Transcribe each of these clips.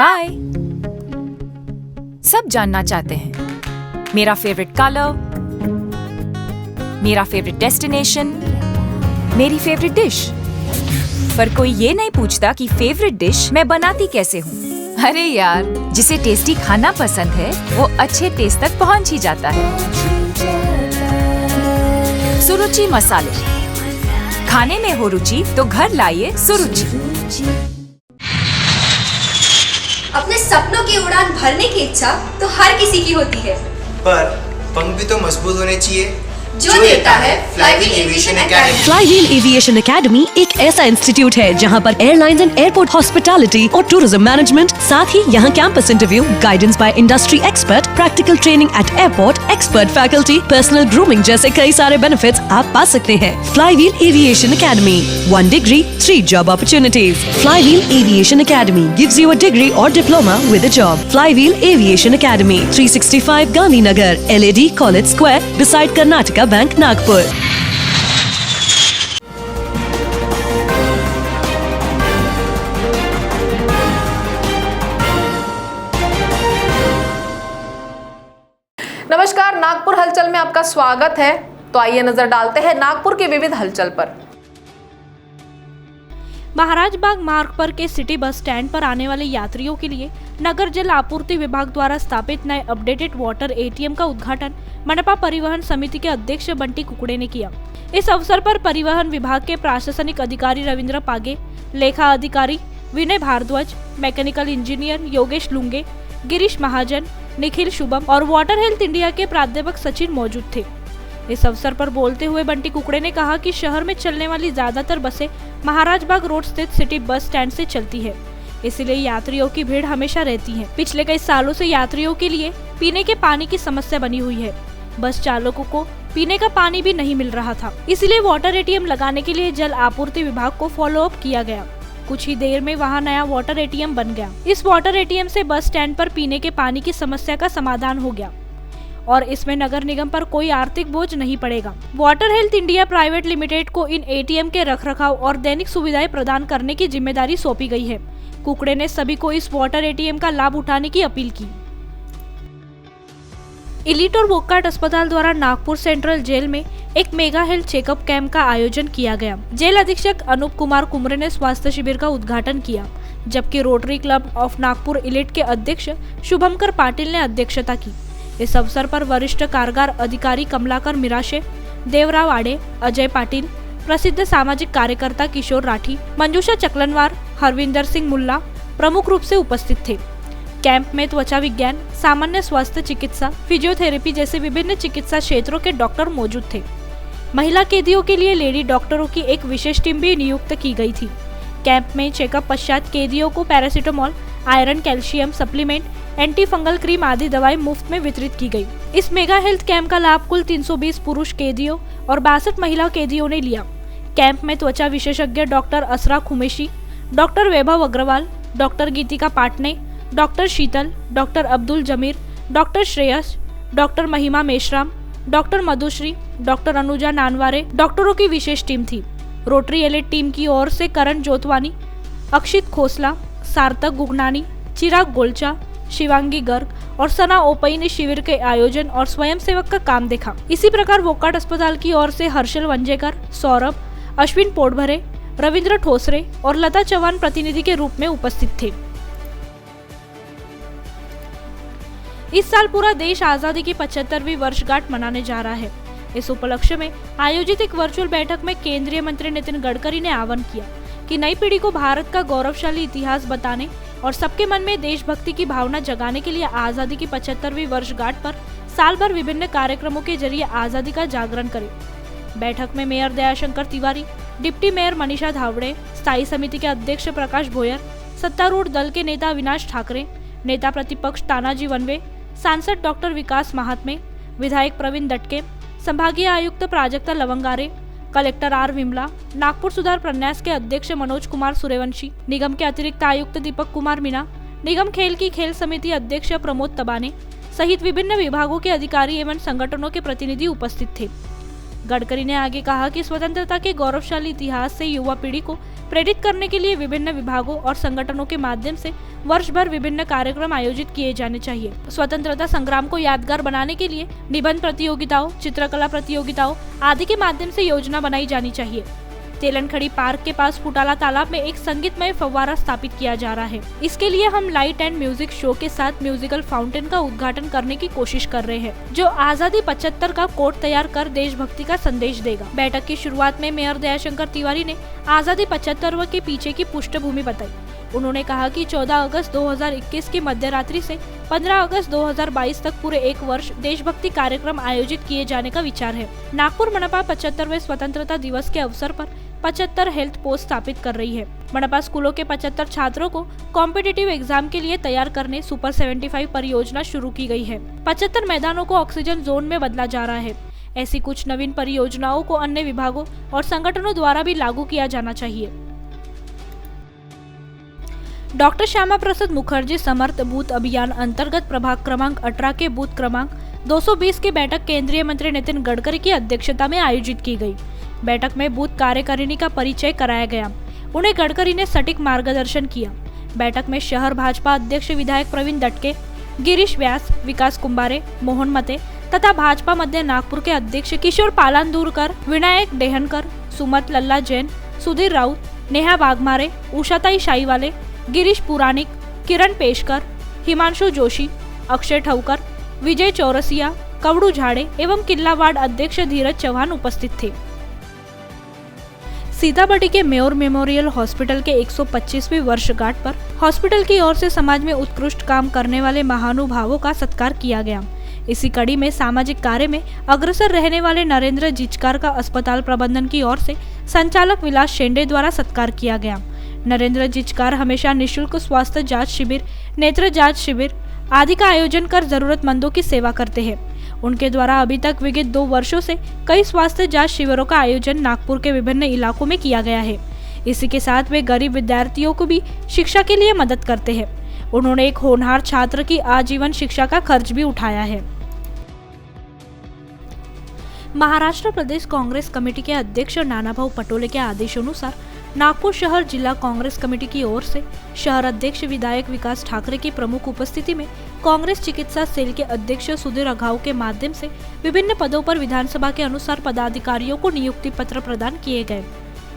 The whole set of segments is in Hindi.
बाय। सब जानना चाहते हैं मेरा फेवरेट कलर, मेरा फेवरेट डेस्टिनेशन, मेरी फेवरेट डिश, पर कोई ये नहीं पूछता कि फेवरेट डिश मैं बनाती कैसे हूँ। अरे यार, जिसे टेस्टी खाना पसंद है वो अच्छे टेस्ट तक पहुँच ही जाता है। सुरुचि मसाले, खाने में हो रुचि तो घर लाइए सुरुचि। अपने सपनों की उड़ान भरने की इच्छा तो हर किसी की होती है, पर पंख भी तो मजबूत होने चाहिए जो देता है flywheel aviation academy. Flywheel aviation academy एक ऐसा इंस्टीट्यूट है जहां पर एयरलाइंस एंड एयरपोर्ट हॉस्पिटैलिटी और टूरिज्म मैनेजमेंट, साथ ही यहां campus interview, guidance by industry expert, practical training at airport, expert faculty, personal grooming जैसे कई सारे बेनिफिट्स आप पा सकते हैं। Flywheel aviation academy, 1 degree, 3 job opportunities. Flywheel Aviation Academy gives you a degree or diploma with a job. Flywheel Aviation Academy, 365 Gandhinagar, LAD College Square, beside Karnataka Bank, Nagpur. नमस्कार, नागपुर हलचल में आपका स्वागत है। तो आइए नजर डालते हैं नागपुर के विविध हलचल पर। महाराजबाग मार्ग पर के सिटी बस स्टैंड पर आने वाले यात्रियों के लिए नगर जल आपूर्ति विभाग द्वारा स्थापित नए अपडेटेड वाटर एटीएम का उद्घाटन मनपा परिवहन समिति के अध्यक्ष बंटी कुकड़े ने किया। इस अवसर पर परिवहन विभाग के प्रशासनिक अधिकारी रविंद्र पागे, लेखा अधिकारी विनय भारद्वाज, मैकेनिकल इंजीनियर योगेश लुंगे, गिरीश महाजन, निखिल शुभम और वाटर हेल्थ इंडिया के प्राध्यापक सचिन मौजूद थे। इस अवसर पर बोलते हुए बंटी कुकड़े ने कहा कि शहर में चलने वाली ज्यादातर बसें महाराजबाग रोड स्थित सिटी बस स्टैंड से चलती है, इसलिए यात्रियों की भीड़ हमेशा रहती है। पिछले कई सालों से यात्रियों के लिए पीने के पानी की समस्या बनी हुई है। बस चालकों को पीने का पानी भी नहीं मिल रहा था, इसलिए वाटर एटीएम लगाने के लिए जल आपूर्ति विभाग को फॉलो अप किया गया। कुछ ही देर में वहां नया वाटर एटीएम बन गया। इस वाटर एटीएम से बस स्टैंड पर पीने के पानी की समस्या का समाधान हो गया और इसमें नगर निगम पर कोई आर्थिक बोझ नहीं पड़ेगा। Water health India private limited को इन एटीएम के रखरखाव और दैनिक सुविधाएं प्रदान करने की जिम्मेदारी सौंपी गई है। कुकड़े ने सभी को इस वाटर एटीएम का लाभ उठाने की अपील की। इलीट और वोक्काट अस्पताल द्वारा नागपुर सेंट्रल जेल में एक मेगा हेल्थ चेकअप कैंप का आयोजन किया गया। जेल अधीक्षक अनूप कुमार कुमरे ने स्वास्थ्य शिविर का उद्घाटन किया, जबकि rotary club of Nagpur elite के अध्यक्ष शुभंकर पाटिल ने अध्यक्षता की। इस अवसर पर वरिष्ठ कारागार अधिकारी कमलाकर मिराशे, देवराव आडे, अजय पाटिल, प्रसिद्ध सामाजिक कार्यकर्ता किशोर राठी, मंजूषा चकलनवार, हरविंदर सिंह मुल्ला प्रमुख रूप से उपस्थित थे। कैंप में त्वचा विज्ञान, सामान्य स्वास्थ्य चिकित्सा, फिजियोथेरेपी जैसे विभिन्न चिकित्सा क्षेत्रों के डॉक्टर मौजूद थे। महिला कैदियों के लिए लेडी डॉक्टरों की एक विशेष टीम भी नियुक्त की गई थी। कैंप में चेकअप पश्चात कैदियों को paracetamol, iron, calcium supplement, anti fungal cream आदि दवाएं मुफ्त में वितरित की गई। इस मेगा हेल्थ कैंप का लाभ कुल 320 पुरुष कैदियों और 62 महिला कैदियों ने लिया। कैंप में त्वचा विशेषज्ञ डॉक्टर असरा खुमेशी, डॉक्टर वैभव अग्रवाल, डॉक्टर गीतिका पाटने, डॉक्टर शीतल, डॉक्टर अब्दुल जमीर, डॉक्टर श्रेयस, डॉक्टर महिमा मेश्राम, डॉक्टर मधुश्री, डॉक्टर अनुजा नानवारे डॉक्टरों की विशेष टीम थी। रोटरी एलिट टीम की ओर से करण जोतवानी, अक्षित खोसला, सार्थक गुगनानी, चिराग गोलचा, शिवांगी गर्ग और सना ओपई ने शिविर के आयोजन और स्वयंसेवक का काम देखा। इसी प्रकार वोक्काट अस्पताल की ओर से हर्षल वंजेकर, सौरभ, अश्विन पोटभरे, रविंद्र ठोसरे और लता चौहान प्रतिनिधि के रूप में उपस्थित थे। इस साल पूरा देश आजादी की 75वीं वर्षगांठ मनाने जा रहा है। इस उपलक्ष्य में आयोजित एक वर्चुअल बैठक में केंद्रीय मंत्री नितिन गडकरी ने आह्वान किया कि नई पीढ़ी को भारत का गौरवशाली इतिहास बताने और सबके मन में देशभक्ति की भावना जगाने के लिए आजादी की 75वीं वर्षगांठ पर साल भर विभिन्न कार्यक्रमों के जरिए आजादी का जागरण करें। बैठक में mayor Dayashankar Tiwari, deputy mayor Manisha Dhawade, स्थायी समिति के अध्यक्ष प्रकाश भोयर, सत्तारूढ़ दल के नेता अविनाश ठाकरे, नेता प्रतिपक्ष तानाजी वनवे, सांसद डॉक्टर विकास महात्मे, विधायक प्रवीण दटके, संभागीय आयुक्त प्राजक्ता लवंगारे, कलेक्टर आर विमला, नागपुर सुधार प्रन्यास के अध्यक्ष मनोज कुमार सूर्यवंशी, निगम के अतिरिक्त आयुक्त दीपक कुमार मीना, निगम खेल की खेल समिति अध्यक्ष प्रमोद तबाने सहित विभिन्न विभागों के अधिकारी एवं संगठनों के प्रतिनिधि उपस्थित थे। गडकरी ने आगे कहा कि स्वतंत्रता के गौरवशाली इतिहास से युवा पीढ़ी को प्रेरित करने के लिए विभिन्न विभागों और संगठनों के माध्यम से वर्ष भर विभिन्न कार्यक्रम आयोजित किए जाने चाहिए। स्वतंत्रता संग्राम को यादगार बनाने के लिए निबंध प्रतियोगिताओं, चित्रकला प्रतियोगिताओं आदि के माध्यम से योजना बनाई जानी चाहिए। तेलनखड़ी पार्क के पास फुटाला तालाब में एक संगीतमय फव्वारा स्थापित किया जा रहा है। इसके लिए हम लाइट एंड म्यूजिक शो के साथ म्यूजिकल फाउंटेन का उद्घाटन करने की कोशिश कर रहे हैं, जो आजादी 75 का कोड तैयार कर देशभक्ति का संदेश देगा। बैठक की शुरुआत में मेयर दयाशंकर तिवारी ने आजादी 75 के पीछे की पृष्ठभूमि बताई। उन्होंने कहा कि 14 अगस्त 2021 की मध्यरात्रि से 15 अगस्त 2022 तक पूरे एक वर्ष देशभक्ति कार्यक्रम आयोजित किए जाने का विचार है। नागपुर मनपा 75वें स्वतंत्रता दिवस के अवसर पर 75 हेल्थ पोस्ट स्थापित कर रही है। मनपा स्कूलों के 75 छात्रों को कॉम्पिटिटिव एग्जाम के लिए तैयार करने सुपर 75 परियोजना शुरू की गई है। 75 मैदानों को ऑक्सीजन जोन में बदला जा रहा है। ऐसी कुछ नवीन परियोजनाओं को अन्य विभागों और संगठनों द्वारा भी लागू किया जाना चाहिए। डॉक्टर श्यामा प्रसाद मुखर्जी समर्थ बूथ अभियान अंतर्गत प्रभाग क्रमांक 18 के बूथ क्रमांक 220 की बैठक केंद्रीय मंत्री नितिन गडकरी की अध्यक्षता में आयोजित की गई। बैठक में बूथ कार्यकारिणी का परिचय कराया गया। उन्हें गडकरी ने सटीक मार्गदर्शन किया। बैठक में शहर भाजपा अध्यक्ष विधायक प्रवीण दटके, गिरीश व्यास, विकास कुंभारे, मोहन मते तथा भाजपा मध्य नागपुर के अध्यक्ष किशोर पालांदूरकर, विनायक डेहनकर, सुमत लल्ला जैन, सुधीर राउत, नेहा वाघमारे, उषाताई शाहीवाले, गिरीश पुराणिक, किरण पेशकर, हिमांशु जोशी, अक्षय ठवकर, विजय चौरसिया, कवड़ू झाड़े एवं किला वार्ड अध्यक्ष धीरज चौहान उपस्थित थे। सीताबड़ी के मेयर मेमोरियल हॉस्पिटल के 125वीं वर्षगांठ पर हॉस्पिटल की ओर से समाज में उत्कृष्ट काम करने वाले महानुभावों का सत्कार किया गया। इसी कड़ी में सामाजिक कार्य में अग्रसर रहने वाले नरेंद्र जिचकार का अस्पताल प्रबंधन की ओर से संचालक विलास शेंडे द्वारा सत्कार किया गया। नरेंद्र जिचकार हमेशा निःशुल्क स्वास्थ्य जांच शिविर, नेत्र जांच शिविर आदि का आयोजन कर जरूरतमंदों की सेवा करते हैं। उनके द्वारा अभी तक विगत 2 वर्षों से कई स्वास्थ्य जांच शिविरों का आयोजन नागपुर के विभिन्न इलाकों में किया गया है। इसी के साथ वे गरीब विद्यार्थियों को भी शिक्षा के लिए मदद करते हैं। उन्होंने एक होनहार छात्र की आजीवन शिक्षा का खर्च भी उठाया है। महाराष्ट्र प्रदेश कांग्रेस कमेटी के अध्यक्ष नानाभाऊ पटोले के आदेशानुसार नागपुर शहर जिला कांग्रेस कमेटी की ओर से शहर अध्यक्ष विधायक विकास ठाकरे की प्रमुख उपस्थिति में कांग्रेस चिकित्सा सेल के अध्यक्ष सुधीर अघाव के माध्यम से विभिन्न पदों पर विधानसभा के अनुसार पदाधिकारियों को नियुक्ति पत्र प्रदान किए गए।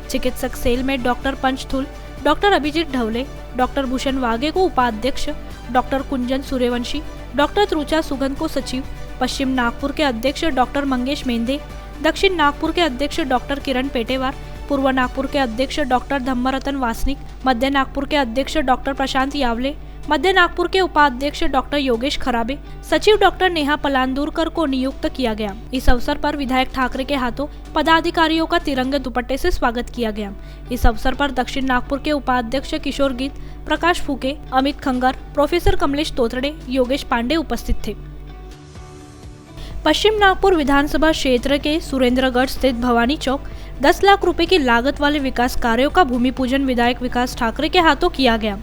चिकित्सक सेल में doctor Panchthul, doctor Abhijit Dhawale, doctor Bhushan Waghe को उपाध्यक्ष, डॉक्टर कुंजन सूर्यवंशी, डॉक्टर त्रुचा सुगंध को सचिव, पश्चिम नागपुर के अध्यक्ष डॉक्टर मंगेश मेंदे, दक्षिण नागपुर के अध्यक्ष डॉक्टर किरण पेटेवार, पूर्व नागपुर के अध्यक्ष डॉक्टर धम्मरतन वासनिक, मध्य नागपुर के अध्यक्ष डॉक्टर प्रशांत यावले, मध्य नागपुर के उपाध्यक्ष डॉक्टर योगेश खराबे, सचिव डॉक्टर नेहा पलांदूरकर को नियुक्त किया गया। इस अवसर पर विधायक ठाकरे के हाथों पदाधिकारियों का तिरंगे दुपट्टे से स्वागत किया गया। इस अवसर पर दक्षिण नागपुर के उपाध्यक्ष किशोर गीत, प्रकाश फूके, अमित खंगर, प्रोफेसर कमलेश तोतड़े, योगेश पांडे उपस्थित थे। पश्चिम नागपुर विधानसभा क्षेत्र के सुरेंद्रगढ़ स्थित भवानी चौक 10 लाख रुपए की लागत वाले विकास कार्यों का भूमि पूजन विधायक विकास ठाकरे के हाथों किया गया।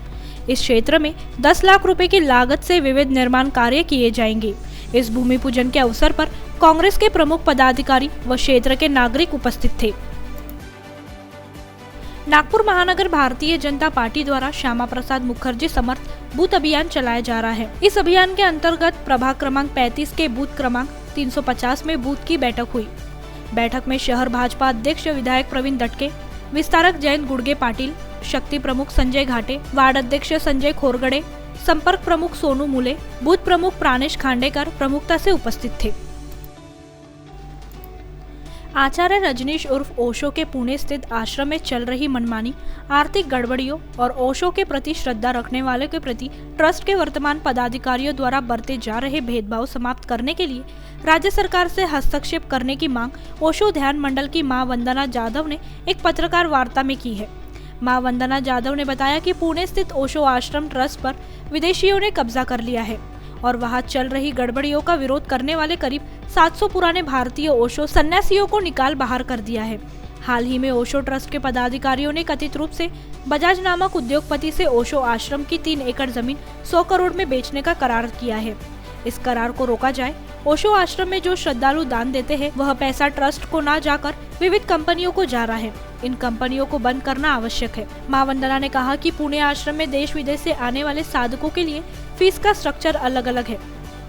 इस क्षेत्र में 10 लाख रुपए की लागत से विविध निर्माण कार्य किए जाएंगे। इस भूमि पूजन के अवसर पर कांग्रेस के प्रमुख पदाधिकारी व क्षेत्र के नागरिक उपस्थित थे। नागपुर महानगर भारतीय जनता पार्टी द्वारा श्यामा प्रसाद मुखर्जी समर्थ बूथ अभियान चलाया जा रहा है। इस अभियान के अंतर्गत प्रभाग क्रमांक 35 के बूथ क्रमांक 350 में बूथ की बैठक हुई। बैठक में शहर भाजपा अध्यक्ष विधायक प्रवीण दटके, विस्तारक जयंत गुड़गे पाटिल, शक्ति प्रमुख संजय घाटे, वार्ड अध्यक्ष संजय खोरगड़े, संपर्क प्रमुख सोनू मुले, बूथ प्रमुख प्राणेश खांडेकर प्रमुखता से उपस्थित थे। आचार्य रजनीश उर्फ ओशो के पुणे स्थित आश्रम में चल रही मनमानी, आर्थिक गड़बड़ियों और ओशो के प्रति श्रद्धा रखने वाले के प्रति ट्रस्ट के वर्तमान पदाधिकारियों द्वारा बरते जा रहे भेदभाव समाप्त करने के लिए राज्य सरकार से हस्तक्षेप करने की मांग ओशो ध्यान मंडल की मां वंदना जाधव ने एक पत्रकार वार्ता में की है। मां वंदना जाधव ने बताया कि पुणे स्थित ओशो आश्रम ट्रस्ट पर विदेशियों ने कब्जा कर लिया है और वहां चल रही गड़बड़ियों का विरोध करने वाले करीब 700 पुराने भारतीय ओशो सन्यासियों को निकाल बाहर कर दिया है। हाल ही में ओशो ट्रस्ट के पदाधिकारियों ने कथित रूप से बजाज नामक उद्योगपति से ओशो आश्रम की 3 एकड़ जमीन 100 करोड़ में बेचने का करार किया है। इस करार को रोका जाए। ओशो आश्रम में जो श्रद्धालु दान देते हैं वह पैसा ट्रस्ट को न जाकर विविध कंपनियों को जा रहा है। इन कंपनियों को बंद करना आवश्यक है। मां वंदना ने कहा कि पुणे आश्रम में देश विदेश से आने वाले साधकों के लिए फीस का स्ट्रक्चर अलग अलग है।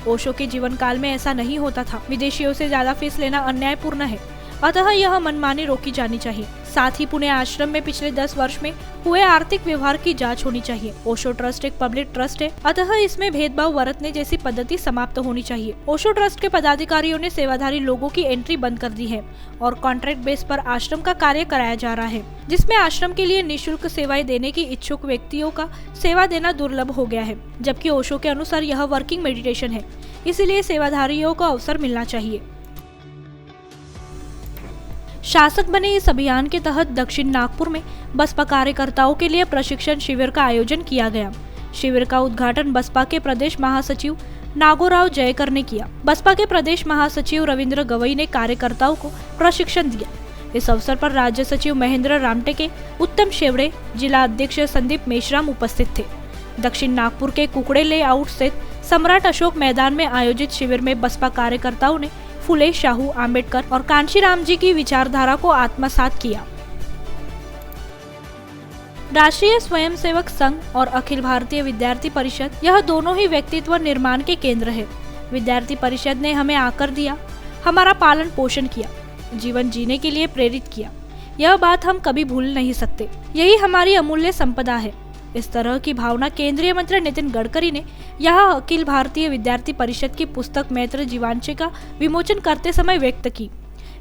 ओशो के जीवन काल में ऐसा नहीं होता था। विदेशियों से ज्यादा फीस लेना अन्यायपूर्ण है, अतः यह मनमानी रोकी जानी चाहिए। साथ ही पुणे आश्रम में पिछले 10 वर्ष में हुए आर्थिक व्यवहार की जांच होनी चाहिए। ओशो ट्रस्ट एक पब्लिक ट्रस्ट है, अतः इसमें भेदभाव बरतने जैसी पद्धति समाप्त होनी चाहिए। ओशो ट्रस्ट के पदाधिकारियों ने सेवाधारी लोगों की एंट्री बंद कर दी है और कॉन्ट्रैक्ट बेस पर आश्रम का कार्य कराया जा रहा है, जिसमें आश्रम के लिए निःशुल्क सेवाएं देने की इच्छुक व्यक्तियों का सेवा देना दुर्लभ हो गया है। जबकि ओशो के अनुसार यह वर्किंग मेडिटेशन है, इसीलिए सेवाधारियों को अवसर मिलना चाहिए। शासक बने इस अभियान के तहत दक्षिण नागपुर में बसपा कार्यकर्ताओं के लिए प्रशिक्षण शिविर का आयोजन किया गया। शिविर का उद्घाटन बसपा के प्रदेश महासचिव नागोराव जयकर ने किया। बसपा के प्रदेश महासचिव रविंद्र गवई ने कार्यकर्ताओं को प्रशिक्षण दिया। इस अवसर पर राज्य सचिव महेंद्र रामटेके, उत्तम शेवड़े, जिला अध्यक्ष संदीप मेश्राम उपस्थित थे। दक्षिण नागपुर के कुकड़े लेआउट स्थित सम्राट अशोक मैदान में आयोजित शिविर में बसपा कार्यकर्ताओं ने फुले शाहू आम्बेडकर और कांशीराम जी की विचारधारा को आत्मसात किया। राष्ट्रीय स्वयंसेवक संघ और अखिल भारतीय विद्यार्थी परिषद, यह दोनों ही व्यक्तित्व निर्माण के केंद्र है। विद्यार्थी परिषद ने हमें आकर दिया, हमारा पालन पोषण किया, जीवन जीने के लिए प्रेरित किया। यह बात हम कभी भूल नहीं सकते। यही हमारी अमूल्य संपदा है। इस तरह की भावना केंद्रीय मंत्री नितिन गडकरी ने यहाँ अखिल भारतीय विद्यार्थी परिषद की पुस्तक मैत्र जीवांचे का विमोचन करते समय व्यक्त की।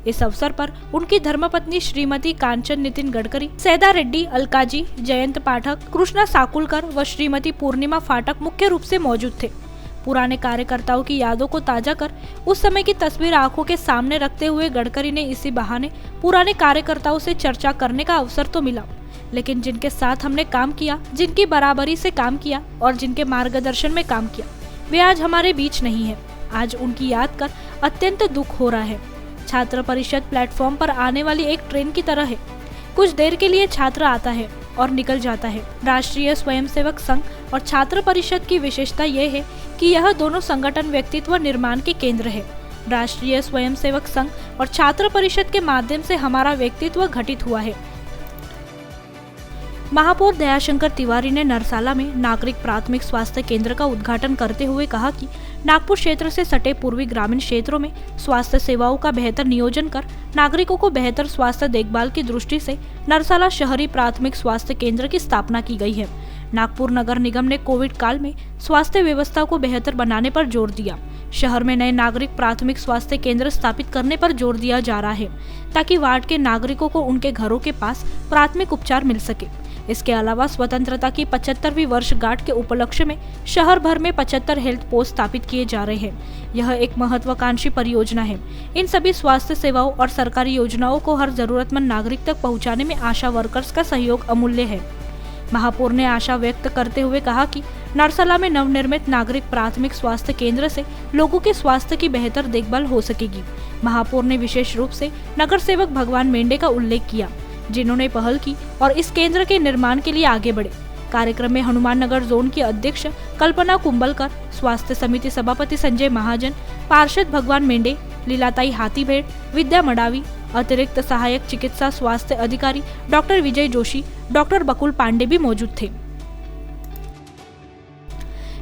इस अवसर पर उनकी धर्मपत्नी श्रीमती कांचन नितिन गडकरी, सैदा रेड्डी, अलकाजी, जयंत पाठक, कृष्णा साकुलकर व श्रीमती पूर्णिमा फाटक मुख्य रूप से मौजूद थे। पुराने कार्यकर्ताओं की यादों को ताजा कर उस समय की तस्वीर आंखों के सामने रखते हुए गडकरी ने इसी बहाने पुराने कार्यकर्ताओं से चर्चा करने का अवसर तो मिला, लेकिन जिनके साथ हमने काम किया, जिनकी बराबरी से काम किया और जिनके मार्गदर्शन में काम किया, वे आज हमारे बीच नहीं है। आज उनकी याद कर अत्यंत दुख हो रहा है। छात्र परिषद प्लेटफॉर्म पर आने वाली एक ट्रेन की तरह है। कुछ देर के लिए छात्र आता है और निकल जाता है। राष्ट्रीय स्वयंसेवक संघ और छात्र परिषद की विशेषता यह है कि यह दोनों संगठन व्यक्तित्व निर्माण के केंद्र है। राष्ट्रीय स्वयंसेवक संघ और छात्र परिषद के माध्यम से हमारा व्यक्तित्व घटित हुआ है। महापौर दयाशंकर तिवारी ने नरसाला में नागरिक प्राथमिक स्वास्थ्य केंद्र का उद्घाटन करते हुए कहा कि नागपुर क्षेत्र से सटे पूर्वी ग्रामीण क्षेत्रों में स्वास्थ्य सेवाओं का बेहतर नियोजन कर नागरिकों को बेहतर स्वास्थ्य देखभाल की दृष्टि से नरसाला शहरी प्राथमिक स्वास्थ्य केंद्र की स्थापना की गई है। नागपुर नगर निगम ने कोविड काल में स्वास्थ्य व्यवस्था को बेहतर बनाने पर जोर दिया। शहर में नए नागरिक प्राथमिक स्वास्थ्य केंद्र स्थापित करने पर जोर दिया जा रहा है, ताकि वार्ड के नागरिकों को उनके घरों के पास प्राथमिक उपचार मिल सके। इसके अलावा स्वतंत्रता की 75वीं वर्षगांठ के उपलक्ष्य में शहर भर में 75 हेल्थ पोस्ट स्थापित किए जा रहे हैं। यह एक महत्वाकांक्षी परियोजना है। इन सभी स्वास्थ्य सेवाओं और सरकारी योजनाओं को हर जरूरतमंद नागरिक तक पहुंचाने में आशा वर्कर्स का सहयोग अमूल्य है। महापौर ने आशा व्यक्त करते हुए कहा कि नरसाला में नवनिर्मित नागरिक प्राथमिक स्वास्थ्य केंद्र से लोगों के स्वास्थ्य की बेहतर देखभाल हो सकेगी। महापौर ने विशेष रूप से नगर सेवक भगवान मेंढे का उल्लेख किया, जिन्होंने पहल की और इस केंद्र के निर्माण के लिए आगे बढ़े। कार्यक्रम में हनुमान नगर जोन की अध्यक्ष कल्पना कुंबलकर, स्वास्थ्य समिति सभापति संजय महाजन, पार्षद भगवान मेंढे, लीलाताई हाथीभेड़, विद्या मडावी, अतिरिक्त सहायक चिकित्सा स्वास्थ्य अधिकारी डॉक्टर विजय जोशी, डॉक्टर बकुल पांडे भी मौजूद थे।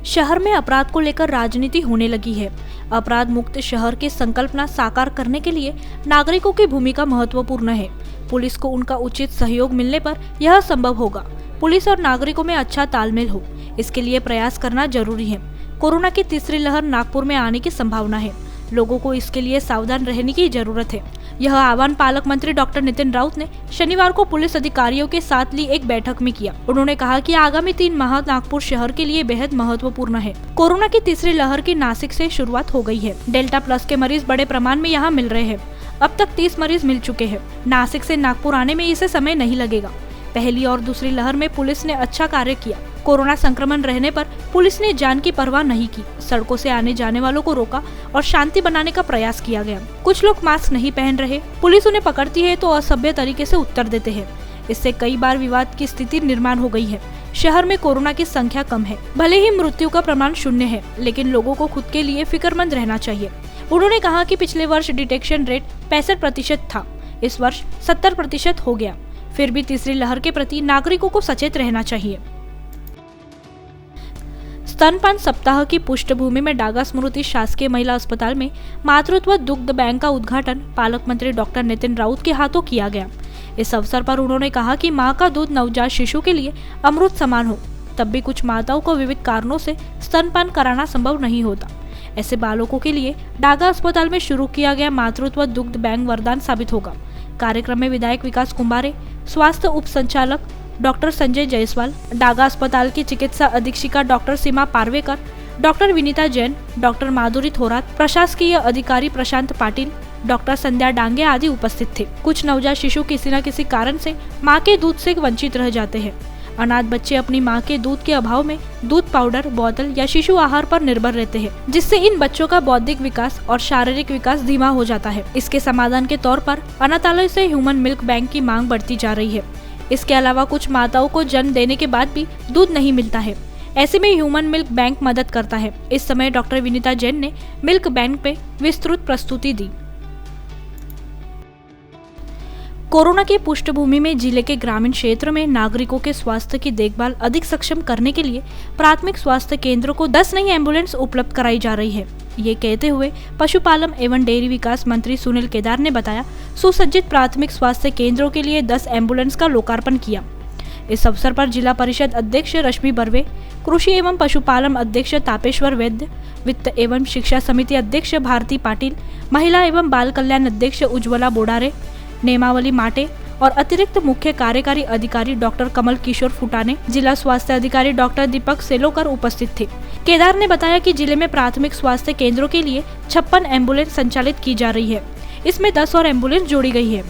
शहर में अपराध को लेकर राजनीति होने लगी है। अपराध मुक्त शहर की संकल्पना साकार करने के लिए नागरिकों की भूमिका महत्वपूर्ण है। पुलिस को उनका उचित सहयोग मिलने पर यह संभव होगा। पुलिस और नागरिकों में अच्छा तालमेल हो, इसके लिए प्रयास करना जरूरी है। कोरोना की तीसरी लहर नागपुर में आने की संभावना है। लोगों को इसके लिए सावधान रहने की जरूरत है। यह आह्वान पालक मंत्री डॉक्टर नितिन राउत ने शनिवार को पुलिस अधिकारियों के साथ ली एक बैठक में किया। उन्होंने कहा कि आगामी 3 माह नागपुर शहर के लिए बेहद महत्वपूर्ण है। कोरोना की तीसरी लहर की नासिक से शुरुआत हो गई है। डेल्टा प्लस के मरीज बड़े प्रमाण में यहाँ मिल रहे हैं। अब तक 30 मरीज मिल चुके हैं। नासिक से नागपुर आने में इसे समय नहीं लगेगा। पहली और दूसरी लहर में पुलिस ने अच्छा कार्य किया। कोरोना संक्रमण रहने पर पुलिस ने जान की परवाह नहीं की। सड़कों से आने जाने वालों को रोका और शांति बनाने का प्रयास किया गया। कुछ लोग मास्क नहीं पहन रहे, पुलिस उन्हें पकड़ती है तो असभ्य तरीके से उत्तर देते हैं। इससे कई बार विवाद की स्थिति निर्माण हो गई है। शहर में कोरोना की संख्या कम है, भले ही मृत्यु का प्रमाण 0 है, लेकिन लोगों को खुद के लिए फिक्रमंद रहना चाहिए। उन्होंने कहा कि पिछले वर्ष डिटेक्शन रेट 65% था, इस वर्ष 70% हो गया। फिर भी तीसरी लहर के प्रति नागरिकों को सचेत रहना चाहिए। स्तनपान सप्ताह की पृष्ठभूमि में डागा स्मृति शासकीय महिला अस्पताल में मातृत्व दुग्ध बैंक का उद्घाटन पालक मंत्री डॉक्टर नितिन राउत के हाथों किया गया। इस अवसर पर उन्होंने कहा कि मां का दूध नवजात शिशु के लिए अमृत समान हो, तब भी कुछ माताओं को विविध कारणों से स्तनपान कराना संभव नहीं होता। ऐसे बालकों के लिए डागा अस्पताल में शुरू किया गया मातृत्व दुग्ध बैंक वरदान साबित होगा। कार्यक्रम में विधायक विकास कुंभारे, स्वास्थ्य उप संचालक डॉक्टर संजय जायसवाल, डागा अस्पताल की चिकित्सा अधीक्षिका डॉक्टर सीमा पारवेकर, डॉक्टर विनीता जैन, डॉक्टर माधुरी थोरात, प्रशासकीय अधिकारी प्रशांत पाटिल, डॉक्टर संध्या डांगे आदि उपस्थित थे। कुछ नवजात शिशु किसी न किसी कारण से मां के दूध से वंचित रह जाते हैं। अनाथ बच्चे अपनी मां के दूध के अभाव में दूध पाउडर, बोतल या शिशु आहार पर निर्भर रहते हैं, जिससे इन बच्चों का बौद्धिक विकास और शारीरिक विकास धीमा हो जाता है। इसके समाधान के तौर पर अनाथालय से ह्यूमन मिल्क बैंक की मांग बढ़ती जा रही है। इसके अलावा कुछ माताओं को जन्म देने के बाद भी दूध नहीं मिलता है। ऐसे में ह्यूमन मिल्क बैंक मदद करता है। इस समय डॉक्टर विनीता जैन ने मिल्क बैंक पे विस्तृत प्रस्तुति दी। कोरोना की पृष्ठभूमि में जिले के ग्रामीण क्षेत्र में नागरिकों के स्वास्थ्य की देखभाल अधिक सक्षम करने के लिए प्राथमिक स्वास्थ्य केंद्रों को 10 नई एम्बुलेंस उपलब्ध कराई जा रही है। ये कहते हुए पशुपालन एवं डेयरी विकास मंत्री सुनील केदार ने बताया, सुसज्जित प्राथमिक स्वास्थ्य केंद्रों के लिए 10 एम्बुलेंस का लोकार्पण किया। इस अवसर पर जिला परिषद अध्यक्ष रश्मि बर्वे, कृषि एवं पशुपालन अध्यक्ष तापेश्वर वैद्य, वित्त एवं शिक्षा समिति अध्यक्ष भारती पाटिल, महिला एवं बाल कल्याण अध्यक्ष उज्ज्वला बोडारे, नेमावली माटे और अतिरिक्त मुख्य कार्यकारी अधिकारी डॉक्टर कमल किशोर फुटाने, जिला स्वास्थ्य अधिकारी डॉक्टर दीपक सेलोकर उपस्थित थे। केदार ने बताया कि जिले में प्राथमिक स्वास्थ्य केंद्रों के लिए 56 एम्बुलेंस संचालित की जा रही है। इसमें 10 और एम्बुलेंस जोड़ी गई है।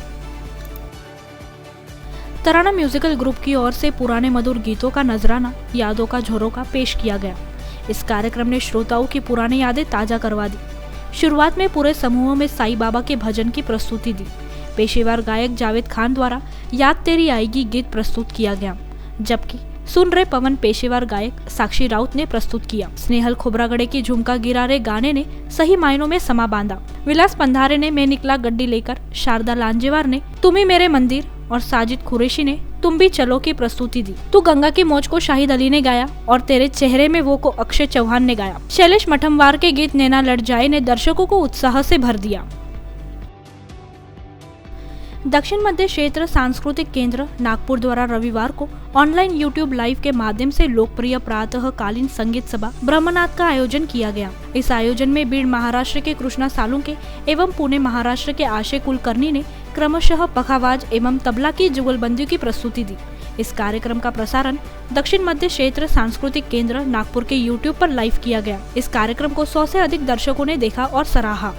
तराना म्यूजिकल ग्रुप की ओर से पुराने मधुर गीतों का नजराना, यादों का झरोका पेश किया गया। इस कार्यक्रम ने श्रोताओं की पुरानी यादें ताजा करवा दी। शुरुआत में पूरे समूह में साईं बाबा के भजन की प्रस्तुति दी। पेशेवर गायक जावेद खान द्वारा याद तेरी आएगी गीत प्रस्तुत किया गया, जबकि सुन रे पवन पेशेवर गायक साक्षी राउत ने प्रस्तुत किया। स्नेहल खोबरागड़े की झुमका गिरा रे गाने ने सही मायनों में समा बांधा। विलास पंधारे ने मैं निकला गड्डी लेकर, शारदा लांजेवार ने तुम ही मेरे मंदिर और साजिद कुरैशी ने तुम भी चलो की प्रस्तुति दी। तू गंगा की मौज को शाहिद अली ने गाया और तेरे चेहरे में वो को अक्षय चौहान ने गाया। शैलेश मठमवार के गीत नैना लड़ जाए ने दर्शकों को उत्साह से भर दिया। दक्षिण मध्य क्षेत्र सांस्कृतिक केंद्र नागपुर द्वारा रविवार को ऑनलाइन यूट्यूब लाइव के माध्यम से लोकप्रिय प्रातःकालीन संगीत सभा ब्रह्मनाथ का आयोजन किया गया। इस आयोजन में बीड़ महाराष्ट्र के कृष्णा सालुंके एवं पुणे महाराष्ट्र के आशय कुलकर्णी ने क्रमशः पखावाज एवं तबला की जुगलबंदी की प्रस्तुति दी। इस कार्यक्रम का प्रसारण दक्षिण मध्य क्षेत्र सांस्कृतिक केंद्र नागपुर के यूट्यूब पर लाइव किया गया। इस कार्यक्रम को 100 से अधिक दर्शकों ने देखा और सराहा।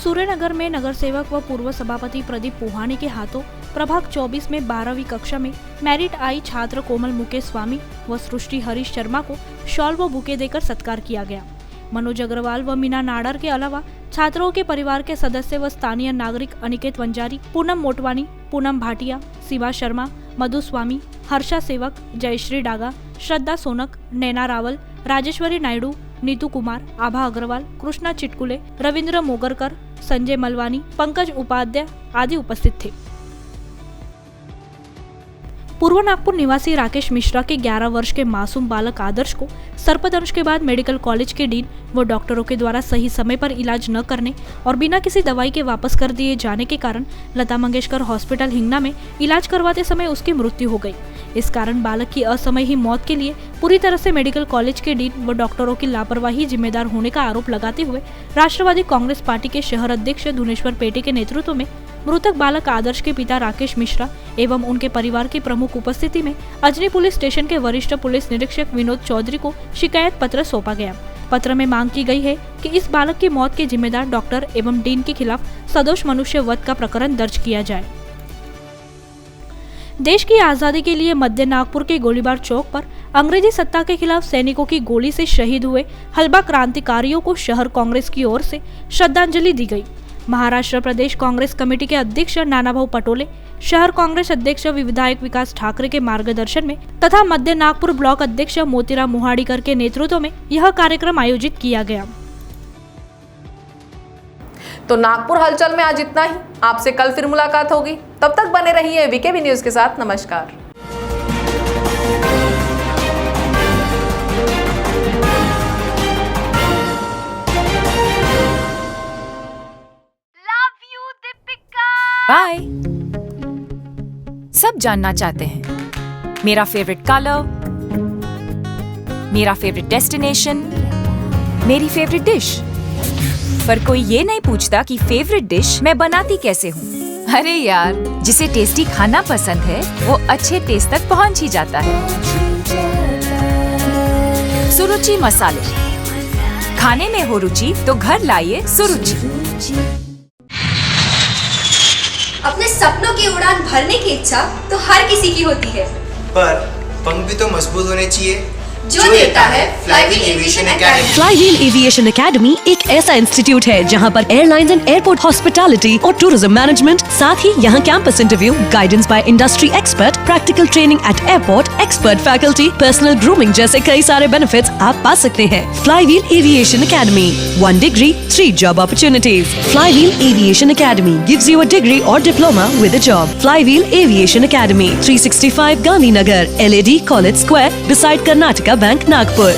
सूर्यनगर में नगर सेवक व पूर्व सभापति प्रदीप पोहानी के हाथों प्रभाग 24 में 12वीं कक्षा में मेरिट आई छात्र कोमल मुकेश स्वामी व सृष्टि हरीश शर्मा को शॉल व बुके देकर सत्कार किया गया। मनोज अग्रवाल व मीना नाडर के अलावा छात्रों के परिवार के सदस्य व स्थानीय नागरिक अनिकेत वंजारी, पूनम मोटवानी, पूनम भाटिया, शिवा शर्मा, मधु स्वामी, हर्षा सेवक, जयश्री डागा, श्रद्धा सोनक, नैना रावल, राजेश्वरी नायडू, नीतू कुमार, आभा अग्रवाल, कृष्णा चिटकुले, रविंद्र मोगरकर, संजय मलवानी, पंकज उपाध्याय आदि उपस्थित थे। पूर्व नागपुर निवासी राकेश मिश्रा के 11 वर्ष के मासूम बालक आदर्श को सर्पदंश के बाद मेडिकल कॉलेज के डीन व डॉक्टरों के द्वारा सही समय पर इलाज न करने और बिना किसी दवाई के वापस कर दिए जाने के कारण लता मंगेशकर हॉस्पिटल हिंगना में इलाज करवाते समय उसकी मृत्यु हो गई। इस कारण बालक की असमय ही मौत के लिए पूरी तरह से मेडिकल कॉलेज के डीन व डॉक्टरों की लापरवाही जिम्मेदार होने का आरोप लगाते हुए राष्ट्रवादी कांग्रेस पार्टी के शहर अध्यक्ष धुनेश्वर पेटे के नेतृत्व में मृतक बालक आदर्श के पिता राकेश मिश्रा एवं उनके परिवार के प्रमुख उपस्थिति में अजनी पुलिस स्टेशन के वरिष्ठ पुलिस निरीक्षक विनोद चौधरी को शिकायत पत्र सौंपा गया। पत्र में मांग की गई है कि इस बालक की मौत के जिम्मेदार डॉक्टर एवं डीन के खिलाफ सदोष मनुष्य वध का प्रकरण दर्ज किया जाए। देश की आजादी के लिए मध्य नागपुर के गोलीबार चौक पर अंग्रेजी सत्ता के खिलाफ सैनिकों की गोली से शहीद हुए हलबा क्रांतिकारियों को शहर कांग्रेस की ओर से श्रद्धांजलि दी गई। महाराष्ट्र प्रदेश कांग्रेस कमेटी के अध्यक्ष नानाभाऊ पटोले, शहर कांग्रेस अध्यक्ष विधायक विकास ठाकरे के मार्गदर्शन में तथा मध्य नागपुर ब्लॉक अध्यक्ष मोतीराम मुहाड़ीकर के नेतृत्व में यह कार्यक्रम आयोजित किया गया। तो नागपुर हलचल में आज इतना ही। आपसे कल फिर मुलाकात होगी। तब तक बने रहिए वीकेबी न्यूज के साथ। नमस्कार। बाय। सब जानना चाहते हैं मेरा फेवरेट कलर, मेरा फेवरेट डेस्टिनेशन, मेरी फेवरेट डिश, पर कोई ये नहीं पूछता कि फेवरेट डिश मैं बनाती कैसे हूँ। अरे यार, जिसे टेस्टी खाना पसंद है वो अच्छे टेस्ट तक पहुँच ही जाता है। सुरुचि मसाले, खाने में हो रुचि तो घर लाइए सुरुचि। अपने सपनों की उड़ान भरने की इच्छा तो हर किसी की होती है, पर पंख भी तो मजबूत होने चाहिए जो देता है flywheel aviation academy. Flywheel aviation academy एक ऐसा इंस्टीट्यूट है जहां पर एयरलाइंस एंड एयरपोर्ट हॉस्पिटैलिटी और टूरिज्म मैनेजमेंट, साथ ही यहां campus interview, guidance by industry expert, practical training at airport, expert faculty, personal grooming जैसे कई सारे बेनिफिट्स आप पा सकते हैं। Flywheel aviation academy, 1 degree, 3 job opportunities. Flywheel Aviation Academy gives you a degree or diploma with a job. Flywheel Aviation Academy, 365 Gandhinagar, LAD College Square, beside Karnataka Bank, Nagpur.